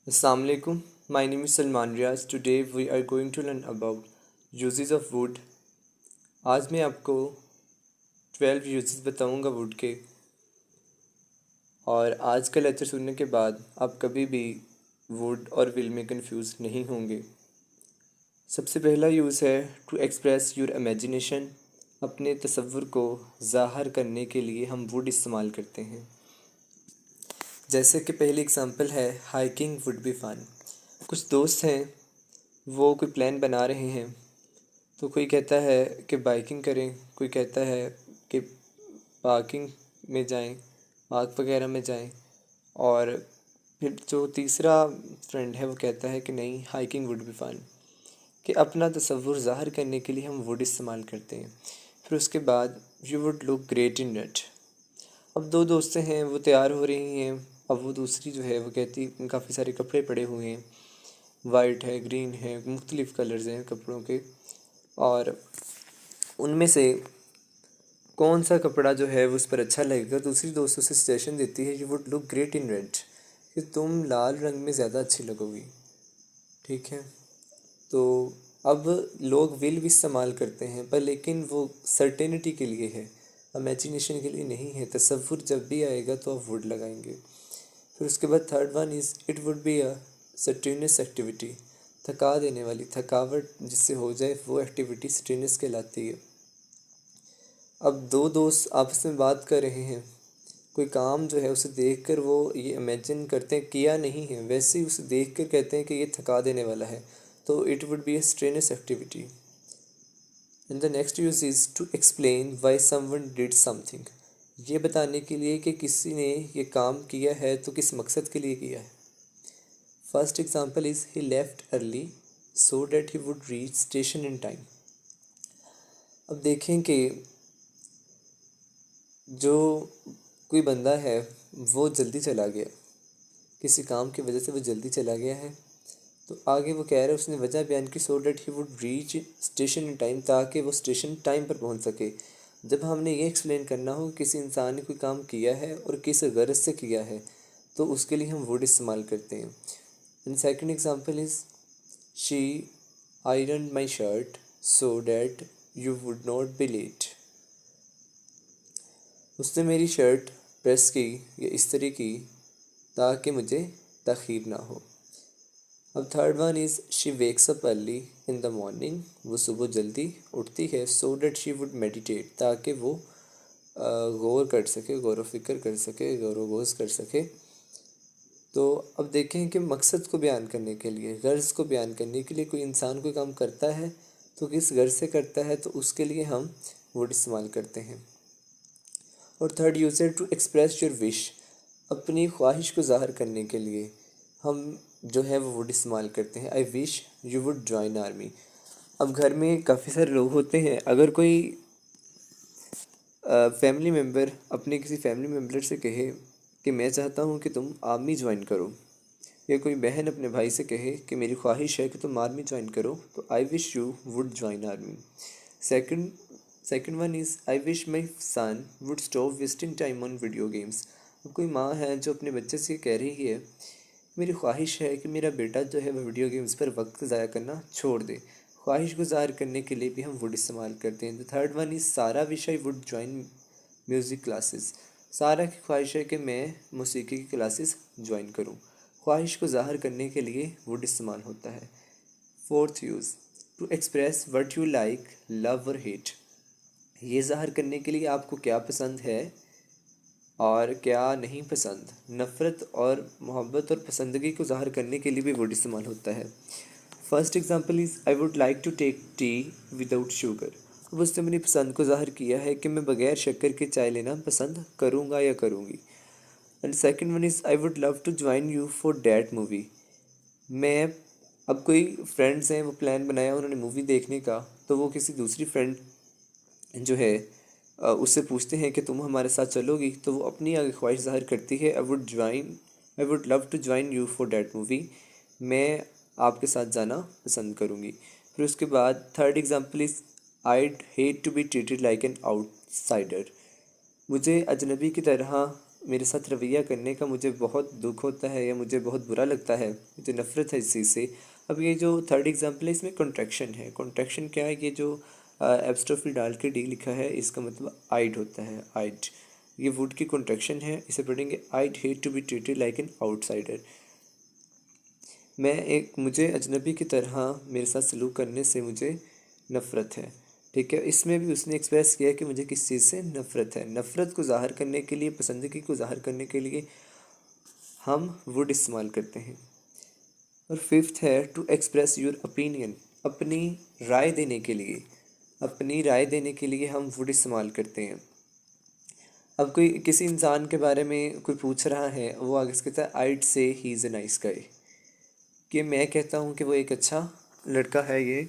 Assalamu alaikum. My name is Salman Riaz. Today we are going to learn about uses of wood. आज मैं आपको 12 uses बताऊंगा would के। और आज का लेक्चर सुनने के बाद आप कभी भी वुड और विल में कंफ्यूज नहीं होंगे। सबसे पहला यूज़ है टू एक्सप्रेस योर इमेजिनेशन। अपने तसव्वुर को ज़ाहिर करने के लिए हम वुड इस्तेमाल करते हैं। जैसे कि पहली एग्जांपल है हाइकिंग वुड बी फन। कुछ दोस्त हैं, वो कोई प्लान बना रहे हैं, तो कोई कहता है कि बाइकिंग करें, कोई कहता है कि पार्किंग में जाएं, पार्क वगैरह में जाएं, और फिर जो तीसरा फ्रेंड है वो कहता है कि नहीं, हाइकिंग वुड बी फन। कि अपना तसव्वुर ज़ाहिर करने के लिए हम वुड इस्तेमाल करते हैं। फिर उसके बाद you would look great in it. अब दो दोस्तें हैं, वो तैयार हो रही हैं। अब वो दूसरी जो है वो कहती काफ़ी सारे कपड़े पड़े हुए हैं, वाइट है, ग्रीन है, मुख्तलिफ़ कलर्स हैं कपड़ों के, और उनमें से कौन सा कपड़ा जो है वो उस पर अच्छा लगेगा। दूसरी दोस्त उसे सजेशन देती है you would look great in red, कि तुम लाल रंग में ज़्यादा अच्छी लगोगी। ठीक है, तो अब लोग विल भी इस्तेमाल करते हैं, पर लेकिन वो सर्टेनिटी के लिए है, इमेजिनेशन के लिए नहीं है। तसव्वुर जब भी आएगा तो आप वुड लगाएंगे। फिर उसके बाद third one is it would be a strenuous activity. थका देने वाली, थकावट जिससे हो जाए वो एक्टिविटी स्ट्रेनस कहलाती है। अब दो दोस्त आपस में बात कर रहे हैं, कोई काम जो है उसे देखकर वो ये इमेजिन करते हैं, किया नहीं है, वैसे ही उसे देखकर कहते हैं कि ये थका देने वाला है, तो it would be a strenuous activity. And the next use is to explain why someone did something. ये बताने के लिए कि किसी ने ये काम किया है तो किस मकसद के लिए किया है। First example is he left early so that he would reach station in time. अब देखें कि जो कोई बंदा है वो जल्दी चला गया, किसी काम की वजह से वो जल्दी चला गया है, तो आगे वो कह रहा है, उसने वजह बयान की so that he would reach station in time, ताकि वो स्टेशन टाइम पर पहुंच सके। जब हमने ये एक्सप्लेन करना हो कि किसी इंसान ने कोई काम किया है और किस गरज से किया है, तो उसके लिए हम वुड इस्तेमाल करते हैं। And second example is she iron my shirt so that you would not be late. उसने मेरी शर्ट प्रेस की या इस्त्री की ताकि मुझे तख़ीर ना हो। अब third one is she wakes up early in the morning. वो सुबह जल्दी उठती है so that she would meditate, ताकि वो गौर कर सके, गौर व फिक्र कर सके, गौर व गौज़ कर सके। तो अब देखें कि मकसद को बयान करने के लिए, गर्ज़ को बयान करने के लिए कोई इंसान कोई काम करता है तो किस गर्ज़ से करता है, तो उसके लिए हम वुड इस्तेमाल करते हैं। और थर्ड यूज़ है टू एक्सप्रेस योर विश। अपनी ख्वाहिश को ज़ाहिर करने के लिए हम जो है वो वुड इस्तेमाल करते हैं। आई wish you would join army. अब घर में काफ़ी सारे लोग होते हैं, अगर कोई फैमिली मेम्बर अपने किसी फैमिली मेम्बर से कहे कि मैं चाहता हूँ कि तुम आर्मी ज्वाइन करो, या कोई बहन अपने भाई से कहे कि मेरी ख्वाहिश है कि तुम आर्मी ज्वाइन करो, तो I wish you would join army. Second second one is I wish my son would stop wasting time on video games. अब कोई माँ है जो अपने बच्चे से कह रही है, मेरी ख्वाहिश है कि मेरा बेटा जो है वह वीडियो गेम्स पर वक्त ज़ाया करना छोड़ दे। ख्वाहिश को ज़ाहिर करने के लिए भी हम वुड इस्तेमाल करते हैं। द थर्ड वन इज़ सारा wish I would join music classes. सारा की ख्वाहिश है कि मैं मौसीकी की क्लासेस ज्वाइन करूँ। ख्वाहिश को ज़ाहिर करने के लिए वुड इस्तेमाल होता है। Fourth use to express what you like love और हेट। ये ज़ाहिर करने के लिए आपको क्या पसंद है और क्या नहीं पसंद। नफ़रत और मोहब्बत और पसंदगी को ज़ाहिर करने के लिए भी वुड इस्तेमाल होता है। First example is I would like to take tea without sugar. अब उसने अपनी पसंद को ज़ाहिर किया है कि मैं बग़ैर शक्कर के चाय लेना पसंद करूँगा या करूँगी। And second one is I would love to join you for that movie. मैं, अब कोई फ्रेंड्स हैं, वो प्लान बनाया उन्होंने मूवी देखने का, तो वो किसी दूसरी फ्रेंड जो है उससे पूछते हैं कि तुम हमारे साथ चलोगी, तो वो अपनी आगे ख्वाहिश ज़ाहिर करती है I would love to join you for that movie. मैं आपके साथ जाना पसंद करूँगी। फिर उसके बाद third example is I'd hate to be treated like an outsider. मुझे अजनबी की तरह मेरे साथ रवैया करने का मुझे बहुत दुख होता है या मुझे बहुत बुरा लगता है, मुझे नफ़रत है इस चीज़ से। अब ये जो थर्ड एग्जांपल है इसमें कॉन्ट्रैक्शन है। कॉन्ट्रैक्शन क्या है? ये जो एप्स्ट्रोफी डाल के डी लिखा है इसका मतलब आइड होता है, आइड। ये वुड की कॉन्ट्रैक्शन है, इसे पढ़ेंगे I'd hate to be treated like an outsider. मुझे अजनबी की तरह मेरे साथ सलूक करने से मुझे नफ़रत है। ठीक है, इसमें भी उसने एक्सप्रेस किया कि मुझे किस चीज़ से नफ़रत है। नफ़रत को ज़ाहिर करने के लिए, पसंदगी को ज़ाहिर करने के लिए हम वुड इस्तेमाल करते हैं। और फिफ्थ है टू एक्सप्रेस योर ओपिनियन, अपनी राय देने के लिए, अपनी राय देने के लिए हम वुड इस्तेमाल करते हैं। अब कोई किसी इंसान के बारे में कोई पूछ रहा है, वो आगे से कहता है आइड से he is a nice guy, कि मैं कहता हूँ कि वो एक अच्छा लड़का है। ये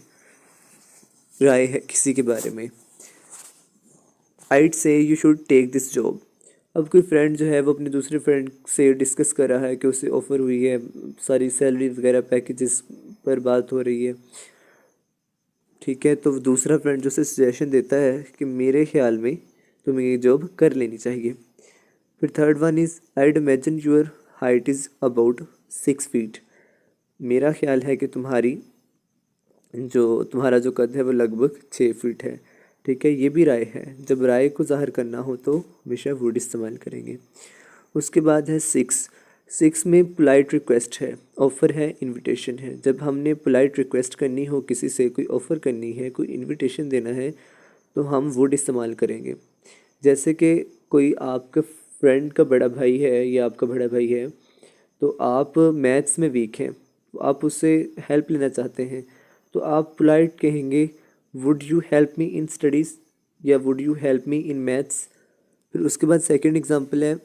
राय है किसी के बारे में। I'd say you should take this job. अब कोई फ्रेंड जो है वो अपने दूसरे फ्रेंड से डिस्कस कर रहा है कि उसे ऑफ़र हुई है, सारी सैलरी वगैरह पैकेजेस पर बात हो रही है। ठीक है, तो दूसरा फ्रेंड जो उसे सजेशन देता है कि मेरे ख्याल में तुम्हें ये जॉब कर लेनी चाहिए। फिर third one is I'd imagine your height is about 6 feet. मेरा ख्याल है कि तुम्हारा जो कद है वो लगभग 6 फीट है। ठीक है, ये भी राय है। जब राय को ज़ाहिर करना हो तो हमेशा वुड इस्तेमाल करेंगे। उसके बाद है सिक्स। सिक्स में पोलाइट रिक्वेस्ट है, ऑफ़र है, इनविटेशन है। जब हमने पोलाइट रिक्वेस्ट करनी हो, किसी से कोई ऑफ़र करनी है, कोई इनविटेशन देना है, तो हम वुड इस्तेमाल करेंगे। जैसे कि कोई आपका फ्रेंड का बड़ा भाई है या आपका बड़ा भाई है, तो आप मैथ्स में वीक हैं, तो आप उससे हेल्प लेना चाहते हैं, तो आप पोलाइट कहेंगे would you help me in studies या would you help me in maths. फिर उसके बाद सेकंड एग्जांपल है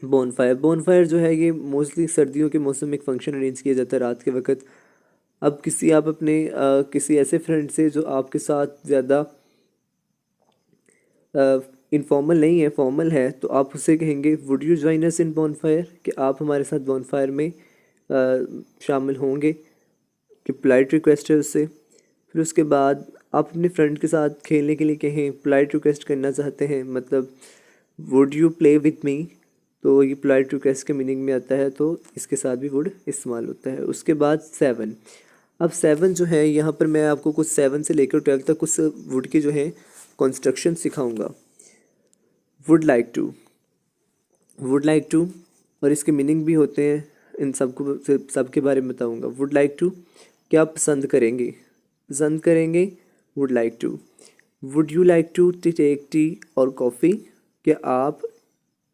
बोनफायर। बोनफायर जो है ये मोस्टली सर्दियों के मौसम में एक फ़ंक्शन अरेंज किया जाता है रात के वक्त। अब आप अपने किसी ऐसे फ्रेंड से जो आपके साथ ज़्यादा इनफॉर्मल नहीं है, फॉर्मल है, तो आप उससे कहेंगे would you join us in bonfire, कि आप हमारे साथ बोनफायर में शामिल होंगे, कि पोलाइट रिक्वेस्ट है उससे। फिर उसके बाद आप अपने फ्रेंड के साथ खेलने के लिए कहें, पोलाइट रिक्वेस्ट करना चाहते हैं, मतलब would you play with me, तो ये पोलाइट रिक्वेस्ट के मीनिंग में आता है, तो इसके साथ भी वुड इस्तेमाल होता है। उसके बाद सेवन। अब सेवन जो है यहाँ पर मैं आपको कुछ 7 से लेकर 12 तक कुछ वुड के जो है कंस्ट्रक्शन सिखाऊंगा। Would like to, would like to, और इसके मीनिंग भी होते हैं, इन सबके बारे में बताऊंगा। वुड लाइक टू, क्या आप पसंद करेंगे, पसंद करेंगे, would like to. Would you like to take tea और कॉफ़ी, क्या आप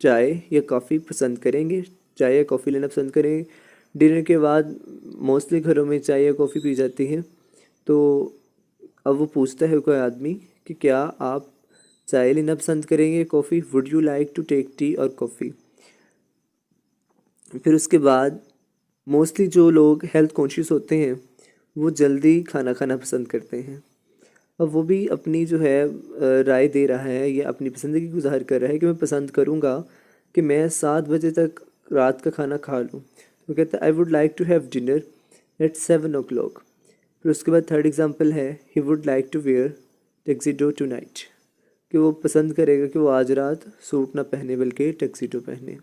चाय या कॉफ़ी पसंद करेंगे, चाय या कॉफ़ी लेना पसंद करेंगे। डिनर के बाद मोस्टली घरों में चाय या कॉफ़ी पी जाती है, तो अब वो पूछता है कोई आदमी कि क्या आप चाय लेना पसंद करेंगे, coffee, would you like to take tea और कॉफ़ी। फिर उसके बाद मोस्टली जो लोग हेल्थ कॉन्शियस होते हैं वो जल्दी खाना खाना पसंद करते हैं। अब वो भी अपनी जो है राय दे रहा है या अपनी पसंदगी को ज़ाहिर कर रहा है कि मैं पसंद करूँगा कि मैं 7 बजे तक रात का खाना खा लूँ। वो कहता है I would like to have dinner at 7 o'clock। फिर उसके बाद थर्ड एग्जांपल है he would like to wear tuxedo tonight, कि वो पसंद करेगा कि वो आज रात सूट ना पहने बल्कि टक्सिडो पहने।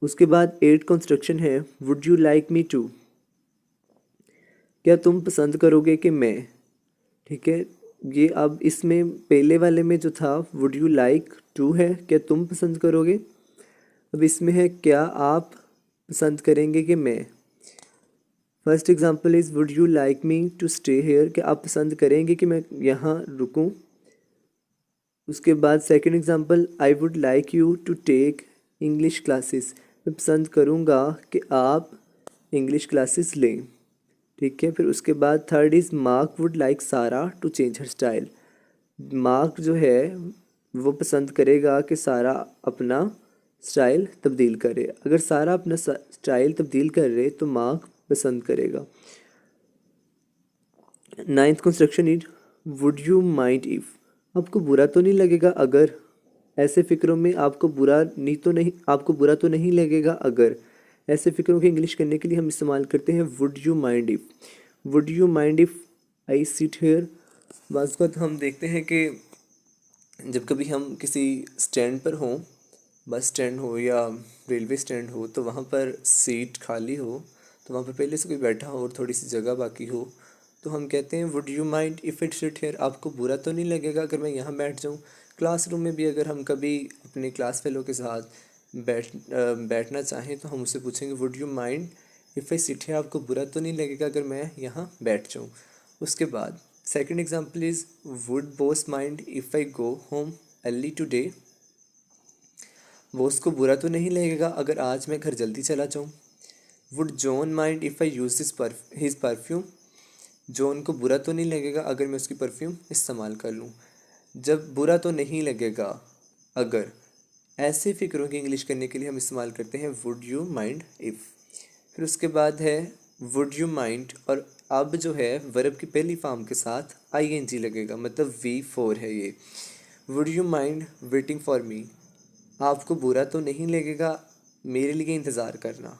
उसके बाद एट कंस्ट्रक्शन है would you like me to, क्या तुम पसंद करोगे कि मैं। ठीक है, ये अब इसमें पहले वाले में जो था वुड यू लाइक टू है, क्या तुम पसंद करोगे। अब इसमें है क्या आप पसंद करेंगे कि मैं। First example is would you like me to stay here, कि आप पसंद करेंगे कि मैं यहाँ रुकूं। उसके बाद second example I would like you to take English classes, मैं पसंद करूँगा कि आप इंग्लिश क्लासेस लें। ठीक है, फिर उसके बाद third is Mark would like Sara to change her style. Mark जो है वो पसंद करेगा कि सारा अपना स्टाइल तब्दील करे। अगर सारा अपना स्टाइल तब्दील कर रहे तो मार्क पसंद करेगा। Ninth construction is would you mind if, आपको बुरा तो नहीं लगेगा अगर। ऐसे फ़िक्रों में आपको बुरा तो नहीं लगेगा अगर। ऐसे फ़िक्रों की इंग्लिश करने के लिए हम इस्तेमाल करते हैं would you mind if. Would you mind if I sit here. बाज़ वक़्त हम देखते हैं कि जब कभी हम किसी स्टैंड पर हों, बस स्टैंड हो या रेलवे स्टैंड हो, तो वहाँ पर सीट खाली हो, तो वहाँ पर पहले से कोई बैठा हो और थोड़ी सी जगह बाकी हो, तो हम कहते हैं would you mind if it sit here. आपको बुरा तो नहीं लगेगा अगर मैं यहाँ बैठ जाऊँ। क्लासरूम में भी अगर हम कभी अपने क्लास फेलो के साथ बैठना चाहें तो हम उससे पूछेंगे would you mind if I sit here. आपको बुरा तो नहीं लगेगा अगर मैं यहाँ बैठ जाऊँ। उसके बाद second example is would boss mind if I go home early today. Boss को बुरा तो नहीं लगेगा अगर आज मैं घर जल्दी चला जाऊँ। Would John mind if I use his perfume. John को बुरा तो नहीं लगेगा अगर मैं उसकी परफ्यूम इस्तेमाल कर लूँ। जब बुरा तो नहीं लगेगा अगर, ऐसे फ़िक्रों की इंग्लिश करने के लिए हम इस्तेमाल करते हैं वुड यू माइंड इफ़। फिर उसके बाद है वुड यू माइंड, और अब जो है वर्ब की पहली फॉर्म के साथ आईएनजी लगेगा, मतलब V4 है ये। Would you mind waiting for me. आपको बुरा तो नहीं लगेगा मेरे लिए इंतज़ार करना।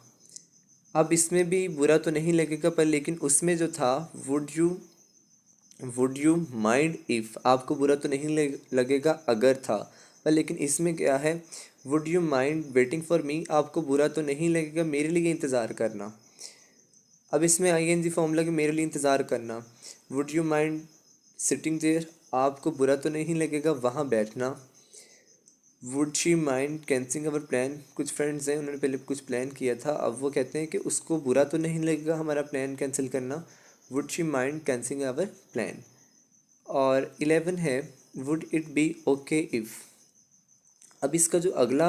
अब इसमें भी बुरा तो नहीं लगेगा, पर लेकिन उसमें जो था वुड यू माइंड इफ़, आपको बुरा तो नहीं लगेगा अगर था, पर लेकिन इसमें क्या है would you mind waiting for me, आपको बुरा तो नहीं लगेगा मेरे लिए इंतज़ार करना। अब इसमें आईएनजी फॉर्म लगे मेरे लिए इंतज़ार करना। Would you mind sitting there, आपको बुरा तो नहीं लगेगा वहाँ बैठना। Would she mind cancelling our plan, कुछ फ्रेंड्स हैं उन्होंने पहले कुछ प्लान किया था, अब वो कहते हैं कि उसको बुरा तो नहीं लगेगा हमारा प्लान कैंसिल करना। Would she mind cancelling our plan. और 11 है would it be okay if. अब इसका जो अगला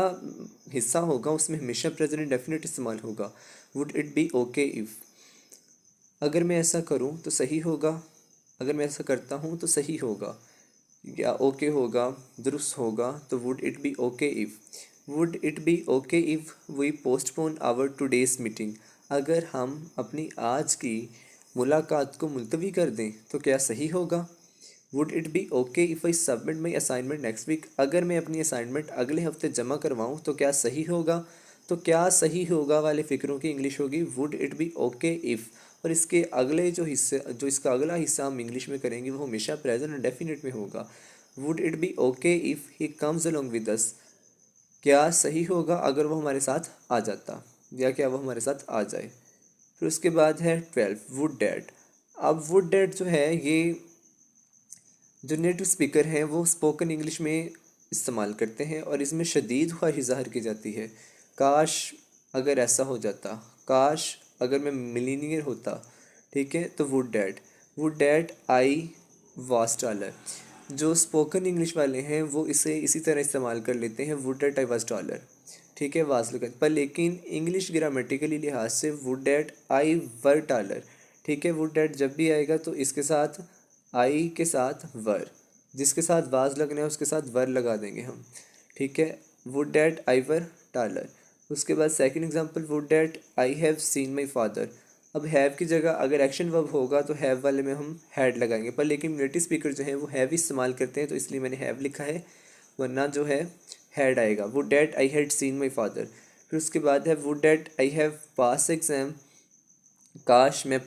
हिस्सा होगा उसमें हमेशा प्रेजेंट डेफिनेट इस्तेमाल होगा। Would it be okay if, अगर मैं ऐसा करूँ तो सही होगा, अगर मैं ऐसा करता हूँ तो सही होगा, या ओके होगा, दुरुस्त होगा। तो would it be okay if, would it be okay if we postpone our today's meeting. अगर हम अपनी आज की मुलाकात को मुलतवी कर दें तो क्या सही होगा। Would it be okay if I submit my assignment next week. अगर मैं अपनी असाइनमेंट अगले हफ्ते जमा करवाऊँ तो क्या सही होगा। तो क्या सही होगा वाले फ़िक्रों की इंग्लिश होगी would it be okay if. और इसके अगले जो हिस्से, जो इसका अगला हिस्सा हम इंग्लिश में करेंगे वो हमेशा प्रेजेंट और डेफिनेट में होगा। Would it be okay if he comes along with us. क्या सही होगा अगर वो हमारे साथ आ जाता, या क्या वो हमारे साथ आ जाए। फिर उसके बाद है 12 वुड डैट। अब वुड डैट जो है ये जो नेटिव स्पीकर हैं वो स्पोकन इंग्लिश में इस्तेमाल करते हैं, और इसमें शदीद ख्वाहिश ज़ाहिर की जाती है। काश अगर ऐसा हो जाता, काश अगर मैं मिलीनियर होता, ठीक है। तो would that I was dollar. जो स्पोकन इंग्लिश वाले हैं वो इसे इसी तरह इस्तेमाल कर लेते हैं would that I was dollar, ठीक है, वाज लगन पर, लेकिन इंग्लिश ग्रामेटिकली लिहाज से would that I were dollar, ठीक है। वुड डैट जब भी आएगा तो इसके साथ आई के साथ वर, जिसके साथ वाज लगना है उसके साथ वर लगा देंगे हम, ठीक है। Would that I were taller. उसके बाद second example would that I have seen my father. अब हैव की जगह अगर एक्शन वर्ब होगा तो हैव वाले में हम हैड लगाएंगे, पर लेकिन नेटिव स्पीकर जो है वो हैव इस्तेमाल करते हैं तो इसलिए मैंने हैव लिखा है, वरना जो है हैड आएगा। Would that I had seen my father. फिर उसके बाद है would that I have pass exam. काश मैं